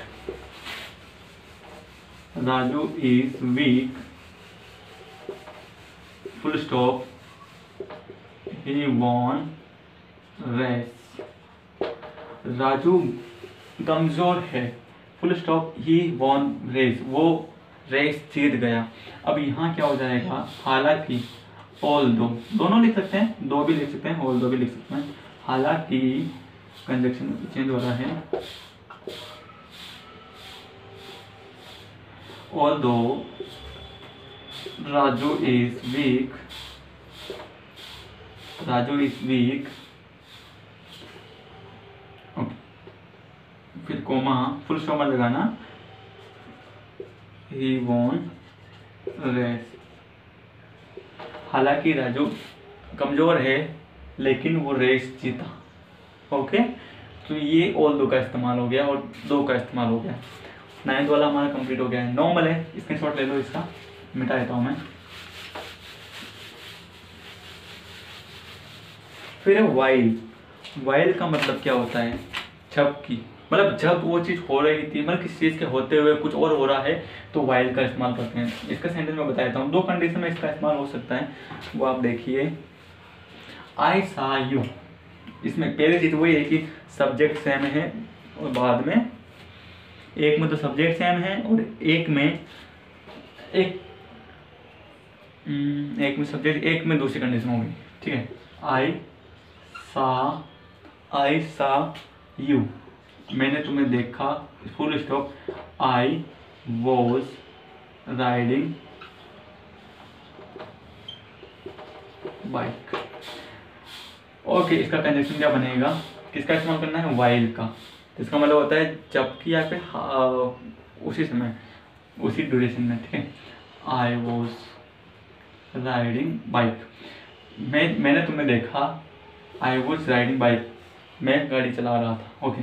Raju is weak full stop he won race. Raju कमजोर है full stop he won race, वो रेस जीत गया। अब यहाँ क्या हो जाएगा, हालांकि ऑल्दो, दोनों लिख सकते हैं, दो भी लिख सकते हैं, ऑल्दो भी लिख सकते हैं। हालांकि कंजक्शन चेंज हो रहा है, although Raju is weak, Raju is week, फिर कोमा, फुल स्टॉप मत लगाना, ही वॉन रेस। हालांकि राजू कमजोर है लेकिन वो रेस जीता। ओके, तो ये ऑल्दो का इस्तेमाल हो गया और दो का इस्तेमाल हो गया। 9th वाला हमारा कंप्लीट हो गया है। नॉर्मल है, स्क्रीनशॉट ले लो, इसका मिटा देता हूँ मैं। फिर है वाइल। वाइल का मतलब क्या होता है, जब की, मतलब जब वो चीज़ हो रही थी, मतलब किसी चीज़ के होते हुए कुछ और हो रहा है तो वाइल का इस्तेमाल करते हैं। इसका सेंटेंस मैं बता देता हूँ, दो कंडीशन में इसका इस्तेमाल हो सकता है, वो आप देखिए। आई सा यू, इसमें पहली चीज़ वही है कि सब्जेक्ट सेम है और बाद में एक में तो सब्जेक्ट सेम है और एक में सब्जेक्ट, एक में दूसरी कंडीशन होगी। ठीक है, आई सा यू, मैंने तुम्हें देखा full stop I was riding bike. Okay, इसका कंजक्शन क्या बनेगा, किसका इस्तेमाल करना है, वाइल का। इसका मतलब होता है जबकि या फिर उसी समय, उसी ड्यूरेशन में। ठीक है, आई वॉज राइडिंग बाइक, मैंने तुम्हें देखा, आई वॉज राइडिंग बाइक, मैं गाड़ी चला रहा था। ओके,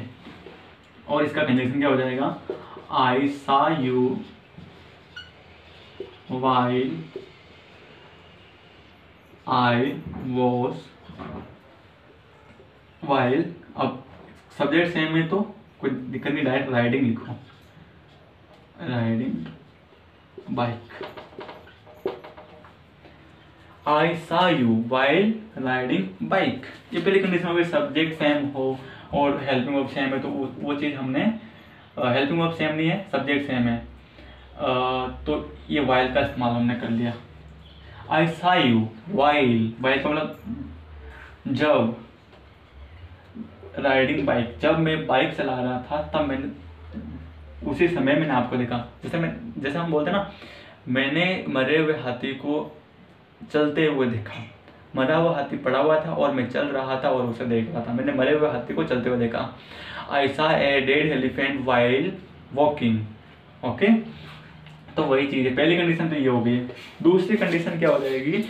और इसका कंजक्शन क्या हो जाएगा, आई सा you while I was while. अब सब्जेक्ट सेम है तो कोई दिक्कत नहीं, डायरेक्ट राइडिंग लिखो, राइडिंग बाइक। आई सा यू वाइल राइडिंग बाइक, ये पहली कंडीशन हो गई, सब्जेक्ट सेम हो और हेल्पिंग वर्ब सेम है, तो वो चीज़ हमने, हेल्पिंग वर्ब सेम नहीं है, सब्जेक्ट सेम है, तो ये वाइल का इस्तेमाल हमने कर लिया। आई सा यू वाइल, वाइल का मतलब जब, राइडिंग बाइक, जब मैं बाइक चला रहा था तब मैंने, उसी समय मैंने आपको देखा। जैसे हम बोलते हैं ना, मैंने मरे हुए हाथी को चलते हुए देखा, मरा हुआ हाथी पड़ा हुआ था और मैं चल रहा था और उसे देख रहा था, मैंने मरे हुए हाथी को चलते हुए देखा। आई सा a dead elephant while walking. Okay, तो वही चीज़ है, पहली कंडीशन तो ये हो गई। दूसरी कंडीशन क्या हो जाएगी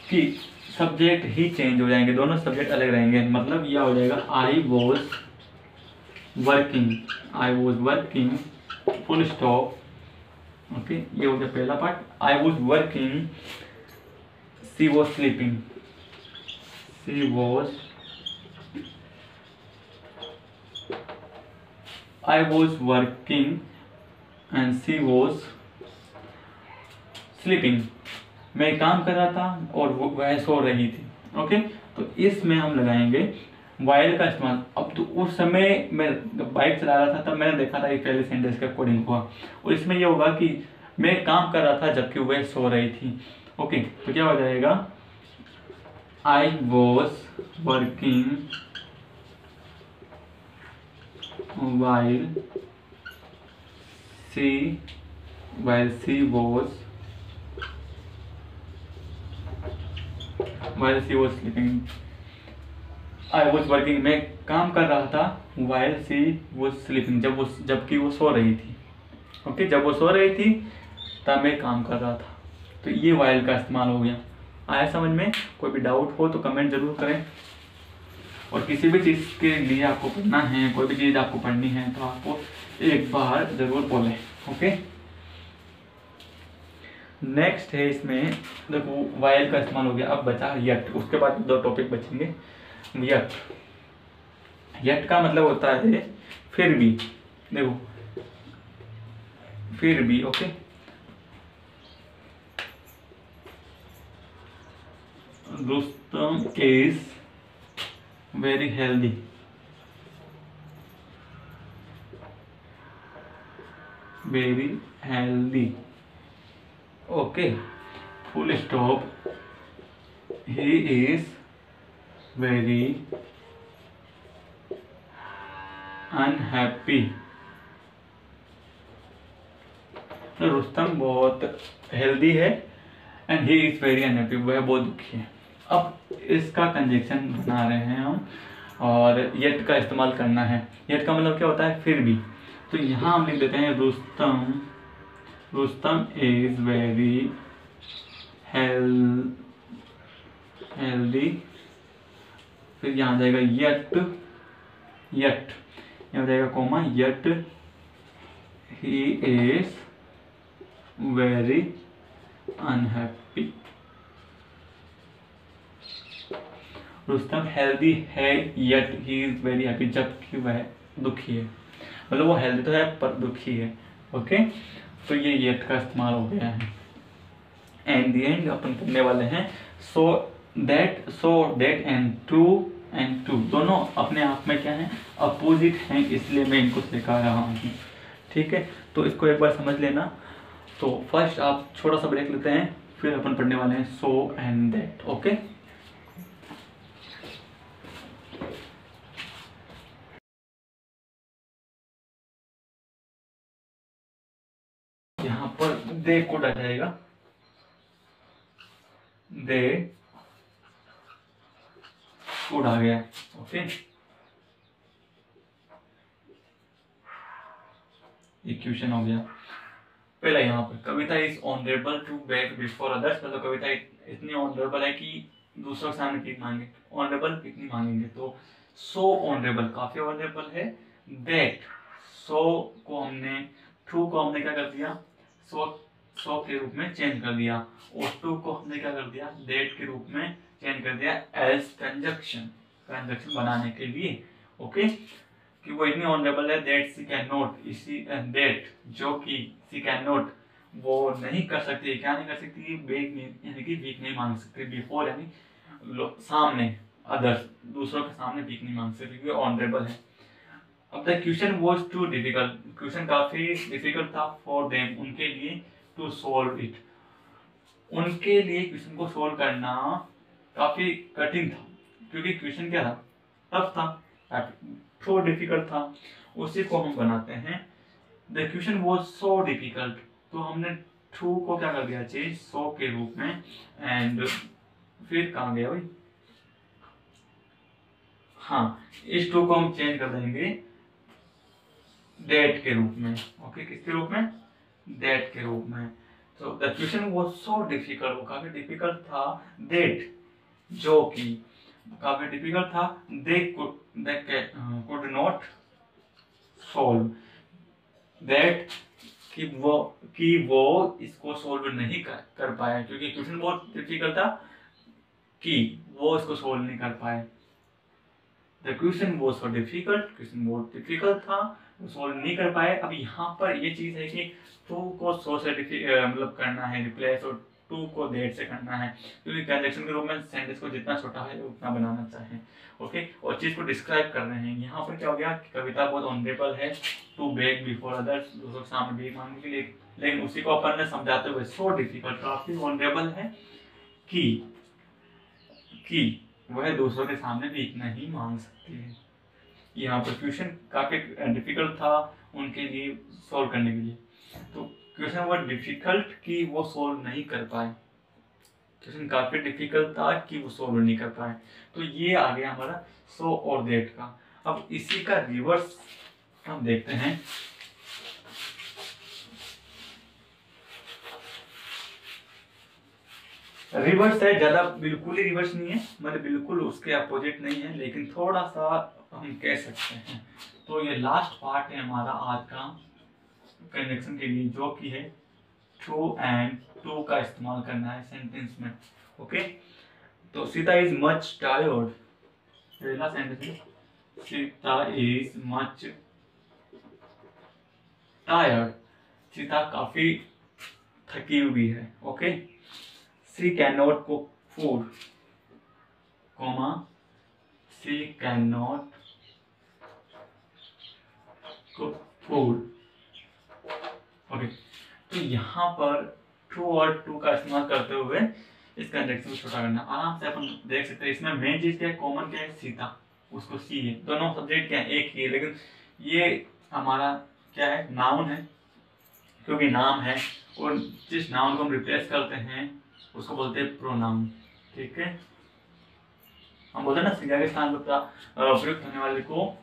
कि सब्जेक्ट ही चेंज हो जाएंगे, दोनों सब्जेक्ट अलग रहेंगे। मतलब यह हो जाएगा, I was working, I was working full stop. Okay, ये हो गया पहला part. I was working, she was sleeping, she was, I was working and she was sleeping, मैं काम कर रहा था और वह सो रही थी। ओके, तो इसमें हम लगाएंगे वाइल का इस्तेमाल। अब तो उस समय मैं बाइक चला रहा था तब मैंने देखा था, एक पहले सेंटेंस के अकॉर्डिंग हुआ, और इसमें यह होगा कि मैं काम कर रहा था जबकि वह सो रही थी। ओके, तो क्या हो जाएगा, I was working while she was while she was sleeping, I was working, मैं काम कर रहा था, while she was sleeping, जबकि वो सो रही थी। ओके, जब वो सो रही थी तब मैं काम कर रहा था, तो ये while का इस्तेमाल हो गया। आया समझ में? कोई भी डाउट हो तो कमेंट जरूर करें, और किसी भी चीज़ के लिए आपको पढ़ना है, कोई भी चीज़ आपको पढ़नी है तो आपको एक बार ज़रूर बोलें। ओके। नेक्स्ट है इसमें, देखो वाइल का इस्तेमाल हो गया, अब बचा यट, उसके बाद 2 टॉपिक बचेंगे। यट, यट का मतलब होता है फिर भी, देखो फिर भी, okay. Rustam is very healthy, very healthy, okay, full stop, he is very unhappy. तो रुस्तम बहुत हेल्दी है and he is very unhappy, वह बहुत दुखी है। अब इसका कंजक्शन बना रहे हैं हम और येट का इस्तेमाल करना है। येट का मतलब क्या होता है, फिर भी। तो यहाँ हम लिख देते हैं Rustam, Rustam is very healthy, फिर यहाँ जाएगा येट, येट यहाँ जाएगा comma, yet he is very unhappy. Rustam healthy है yet he is very happy, जबकि वह दुखी है, मतलब वो हेल्दी तो है पर दुखी है, ओके। तो ये येट का इस्तेमाल हो गया है। एंड द एंड अपन करने वाले हैं सो दैट एंड टू दोनों अपने आप में क्या है, अपोजिट हैं, इसलिए मैं इनको सिखा रहा हूँ, ठीक है। तो इसको एक बार समझ लेना। तो फर्स्ट आप छोटा सा ब्रेक लेते हैं, फिर अपन पढ़ने वाले हैं सो एंड दैट, ओके। यहाँ पर दे कोड आ जाएगा, दे कोड आ गया, ओके। इक्वेशन हो गया। पहला यहाँ पर Kavita is honourable to beg before others, मतलब कविता इतनी ऑनरेबल है कि दूसरों के सामने भीख मांगे, ऑनरेबल भीख नहीं मांगेंगे। तो सो ऑनरेबल, काफी ऑनरेबल है। दैट, सो को हमने, टू को हमने क्या कर दिया, सो के रूप में चेंज कर दिया, और टू को हमने क्या कर दिया, दैट के रूप में चेंज कर दिया एज कंजक्शन, कंजक्शन बनाने के लिए, ओके। कि वो इतनी ऑनरेबल है दैट सी कैन नॉट, इसी दैट जो कि सी कैन नॉट, वो नहीं कर सकती, क्या नहीं कर सकती, बेग नहीं, यानी कि भीख नहीं मांग सकती, बिफोर यानी सामने, अदर्स दूसरों के सामने भीख नहीं मांग सकती, क्योंकि ऑनरेबल है। अब the question was too difficult, question काफी डिफिकल्ट था फॉर देम, उनके लिए, टू सोल्व इट, उनके लिए क्वेश्चन को सोल्व करना काफी कठिन था, क्योंकि क्वेश्चन क्या था, टफ था, थोड़ा डिफिकल्ट था। उसी को हम बनाते हैं, the question was so difficult, तो हमने टू को क्या कर दिया चेंज, सो के रूप में, एंड फिर कहाँ गया भाई, हाँ, इस टू को हम चेंज कर देंगे दैट के रूप में, ओके। किसके रूप में, दैट के रूप में। तो the question was so difficult, वो काफी डिफिकल्ट था, दैट जो कि काफी डिफिकल्ट था, they could not solve, that कि वो इसको सोल्व नहीं कर पाए, क्योंकि क्वेश्चन बहुत डिफिकल्ट था कि वो इसको सोल्व नहीं कर पाए। The question was so difficult, question बहुत डिफिकल्ट था, वो सोल्व नहीं कर पाए। अब यहाँ पर ये चीज है कि टू को सो से मतलब करना है रिप्लेस, और टू को दैट से करना है, क्योंकि कंजक्शन के रूप में सेंटेंस को जितना छोटा है उतना बनाना चाहे, ओके। और चीज को डिस्क्राइब कर रहे हैं। यहाँ पर क्या हो गया, कविता बहुत ऑनरेबल है टू बेग बिफोर अदर्स, दूसरों के सामने भीख मांगने के लिए, लेकिन उसी को अपन ने समझाते हुए सो डिफिकल्ट, काफी ऑनरेबल है कि वह दूसरों के सामने भीख नहीं मांग सकती है। यहाँ पर क्वेश्चन काफी डिफिकल्ट था उनके लिए सॉल्व करने के लिए, तो क्वेश्चन वो डिफिकल्ट कि वो सॉल्व नहीं कर पाए, क्वेश्चन काफी डिफिकल्ट था कि वो सॉल्व नहीं कर पाए। तो ये आ गया हमारा सो और दैट का। अब इसी का रिवर्स हम देखते हैं। रिवर्स है, ज्यादा बिल्कुल ही रिवर्स नहीं है, मतलब बिल्कुल उसके अपोजिट नहीं है, लेकिन थोड़ा सा हम कह सकते हैं। तो ये लास्ट पार्ट है हमारा आज का कंजक्शन के लिए, जो कि है टू एंड टू का इस्तेमाल करना है सेंटेंस में। ओके, तो सीता इज मच टायर्ड, पहला सेंटेंस है Sita is much tired, Sita काफी थकी हुई है। Okay, she can not cook food, comma she can not cook food. Okay, तो यहाँ पर टू और टू का इस्तेमाल करते हुए इस कंजक्शन को छोटा करना आराम से अपन देख सकते हैं। इसमें मेन चीज क्या है, कॉमन क्या है, सीता, उसको सी है, दोनों सब्जेक्ट क्या है, एक ही है, लेकिन ये हमारा क्या है, नाउन है, क्योंकि नाम है, और जिस नाउन को हम रिप्लेस करते हैं उसको बोलते हैं प्रोनाउन। ठीक है, हम बोलते हैं ना क्रिया के स्थान पर प्रयुक्त होने वाले को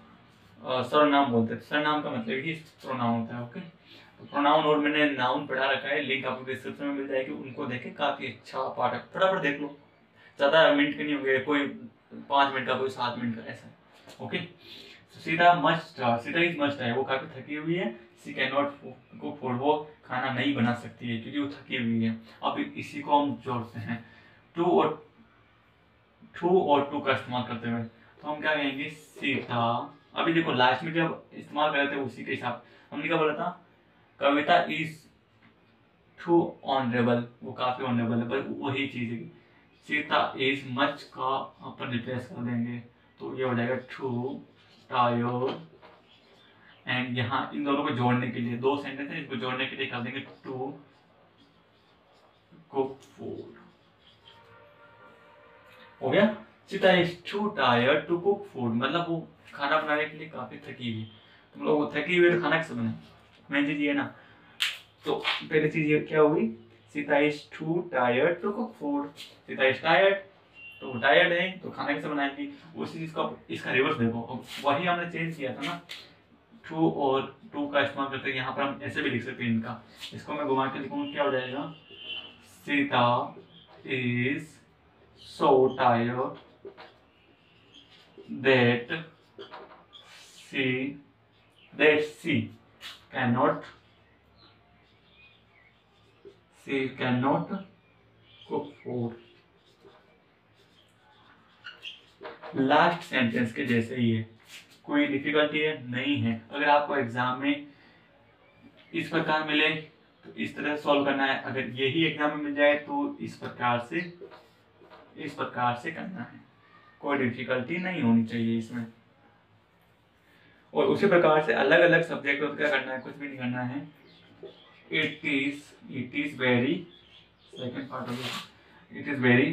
सर्वनाम बोलते हैं। सर्वनाम का मतलब ही प्रोनाउन होता है। ओके, तो प्रोनाउन और मैंने नाउन पढ़ा रखा है, लिंक आपको डिस्क्रिप्शन में मिल जाएगी, उनको देखें, काफी अच्छा पाठ है, फटाफट देख लो, ज्यादा मिनट के नहीं होंगे, कोई 5 मिनट का, कोई 7 मिनट का, ऐसा। Okay, Sita must, Sita is must है, वो काफी थकी हुई है। सी कैन नॉट कुक फूड, वो खाना नहीं बना सकती है क्योंकि वो थकी हुई है। अब इसी को हम जोड़ते हैं टू और टू का इस्तेमाल करते हुए, तो हम क्या कहेंगे, सीता, अभी देखो लास्ट में जब इस्तेमाल कर रहे थे उसी के हिसाब हमने क्या बोला था, कविता इज टू ऑनरेबल, वो काफी ऑनरेबल है, पर वही चीज है, सीता इज मच का अपन रिप्लेस कर देंगे, तो ये हो जाएगा टू टायर्ड, एंड यहाँ इन दोनों को जोड़ने के लिए, दो सेंटेंस है, इसको जोड़ने के लिए कर देंगे टू कुक फूड। हो गया, Sita is too tired to cook food, मतलब वो खाना बनाने के लिए काफी थकी हुई। तुम लोग थकी हुई तो खाना कैसे बनाए, मेन चीज ये ना। तो पहली चीज ये क्या हुई, Sita is too tired to cook food, Sita is tired, तो टायर्ड है तो खाना कैसे बनाएगी, उसी चीज का इसका रिवर्स देखो, वही हमने चेंज किया था ना, टू और टू का इस्तेमाल करते हैं, यहाँ पर हम ऐसे भी लिख सकते हैं इनका, इसको मैं घुमा के लिखूंगा, क्या हो जाएगा, Sita is so tired that she cannot cook food। Last sentence के जैसे ही है, कोई डिफिकल्टी है नहीं है। अगर आपको एग्जाम में इस प्रकार मिले तो इस तरह सॉल्व करना है, अगर यही एग्जाम में मिल जाए तो इस प्रकार से करना है, कोई डिफिकल्टी नहीं होनी चाहिए इसमें। और उसी प्रकार से अलग अलग सब्जेक्ट को क्या करना है, कुछ भी नहीं करना है। It is very, second part of it is very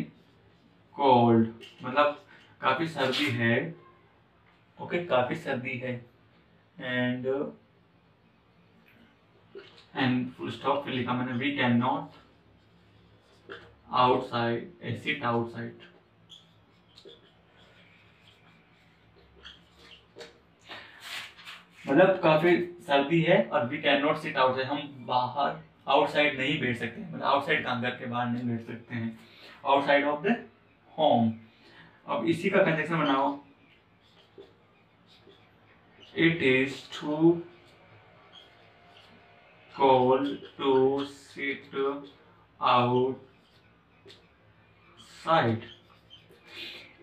cold, मतलब काफी सर्दी है। ओके, काफी सर्दी है, एंड फुल स्टॉप फिर लिखा मैंने, we can not outside sit outside. मतलब काफी सर्दी है और we can not sit outside, हम बाहर आउटसाइड नहीं बैठ सकते, मतलब आउटसाइड काम घर के बाहर नहीं बैठ सकते हैं, आउटसाइड ऑफ द होम। अब इसी का कंजक्शन बनाओ, it is too cold to sit outside,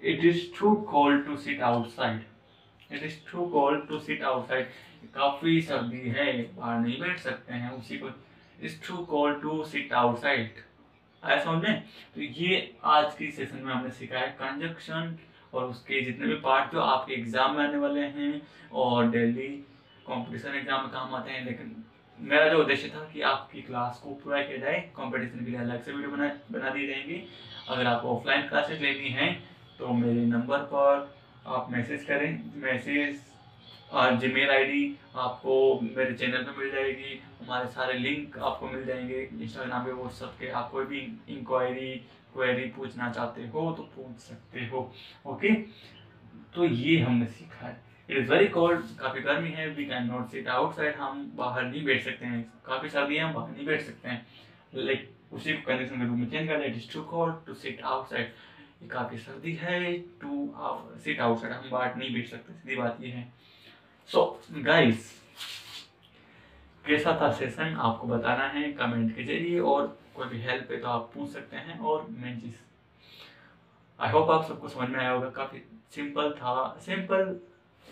it is too cold to sit outside, it is too cold to sit outside, काफी सर्दी है, बाहर नहीं बैठ सकते हैं, उसी को is too cold to sit outside. आया समझ में? तो ये आज की सेशन में हमने सीखा है कंजक्शन और उसके जितने भी पार्ट जो आपके एग्जाम में आने वाले हैं और डेली कंपटीशन एग्जाम में काम आते हैं। लेकिन मेरा जो उद्देश्य था कि आपकी क्लास को पूरा किया जाए, कंपटीशन के लिए अलग से वीडियो बना दी जाएंगी। अगर आपको ऑफलाइन क्लासेस लेनी है तो मेरे नंबर पर आप मैसेज करें, मैसेज और जीमेल आईडी आपको मेरे चैनल पे मिल जाएगी, हमारे सारे लिंक आपको मिल जाएंगे इंस्टाग्राम पे, व्हाट्सएप के। आप कोई भी क्वेरी पूछना चाहते हो तो पूछ सकते हो। ओके, तो ये हमने सीखा है। इट इज़ वेरी कोल्ड, काफ़ी गर्मी है, we can not sit outside, हम बाहर नहीं बैठ सकते हैं, काफ़ी सर्दी है, हम बाहर नहीं बैठ सकते हैं। लाइक उसी कंडीशन के रूप में चेंज कर दिया, it is too cold to sit outside, ये काफ़ी सर्दी है, टू सिट आउटसाइड, हम बाहर नहीं बैठ सकते, सीधी बात ये है। सो गाइस, कैसा था सेशन आपको बताना है कमेंट के जरिए, और कोई भी हेल्प है तो आप पूछ सकते हैं। और मेन चीज़, आई होप आप सबको समझ में आया होगा। काफ़ी सिंपल था, सिंपल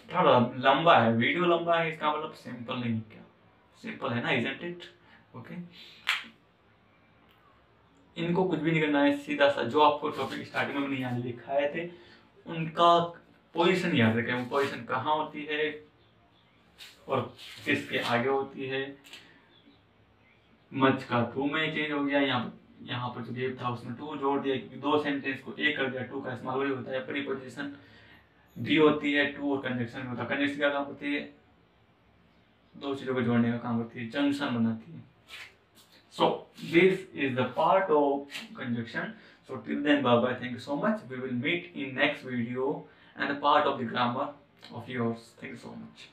थोड़ा लंबा है, वीडियो लंबा है, इसका मतलब सिंपल नहीं, क्या सिंपल है ना, इजंट इट? ओके, इनको कुछ भी नहीं करना है, सीधा सा जो आपको टॉपिक स्टार्टिंग में नहीं याद लिखाए थे उनका पोजीशन याद रखें। वो पोजीशन कहाँ होती है और किसके आगे होती है। मच का टू में चेंज हो गया, यहाँ पर जो गेप था उसमें टू जोड़ दिया, क्योंकि दो सेंटेंस को एक कर दिया। टू का इस्तेमाल वही होता है, प्रीपोजिशन डी होती है, टू और कंजक्शन होता है। कंजक्शन का काम होती है, दो चीजों को जोड़ने का काम करती है, जंक्शन बनाती है। So this is the part of conjunction. So till then, bye bye. Thank you so much. We will meet in next video and a part of the grammar of yours. Thank you so much.